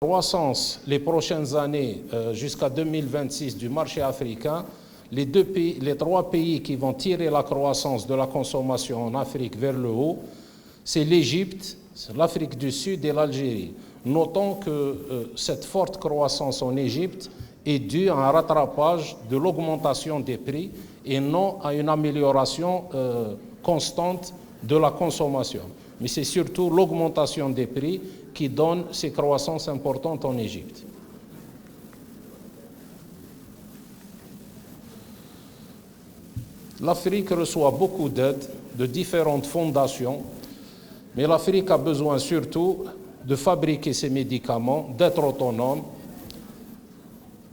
Croissance les prochaines années jusqu'à 2026 du marché africain, les trois pays qui vont tirer la croissance de la consommation en Afrique vers le haut, c'est l'Égypte, l'Afrique du Sud et l'Algérie. Notons que cette forte croissance en Égypte est due à un rattrapage de l'augmentation des prix et non à une amélioration constante de la consommation. Mais c'est surtout l'augmentation des prix qui donne ces croissances importantes en Égypte. L'Afrique reçoit beaucoup d'aide de différentes fondations, mais l'Afrique a besoin surtout de fabriquer ses médicaments, d'être autonome.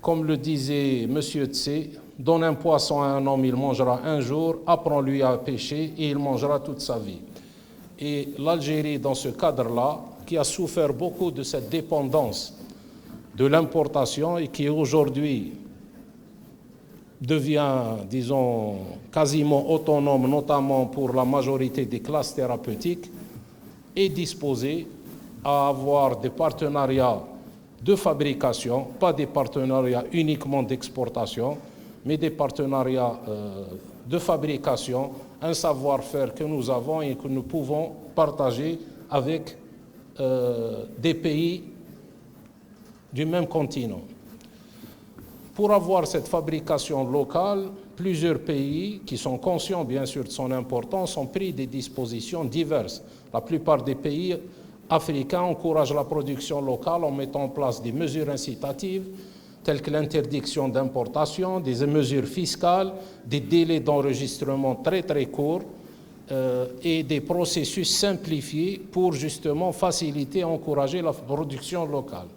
Comme le disait M. Tsé, donne un poisson à un homme, il mangera un jour, apprends-lui à pêcher et il mangera toute sa vie. Et l'Algérie, dans ce cadre-là, qui a souffert beaucoup de cette dépendance de l'importation et qui aujourd'hui devient, disons, quasiment autonome, notamment pour la majorité des classes thérapeutiques, est disposée à avoir des partenariats de fabrication, pas des partenariats uniquement d'exportation, mais des partenariats de fabrication, un savoir-faire que nous avons et que nous pouvons partager avec des pays du même continent. Pour avoir cette fabrication locale, plusieurs pays qui sont conscients bien sûr de son importance ont pris des dispositions diverses. La plupart des pays africains encouragent la production locale en mettant en place des mesures incitatives telles que l'interdiction d'importation, des mesures fiscales, des délais d'enregistrement très très courts et des processus simplifiés pour justement faciliter et encourager la production locale.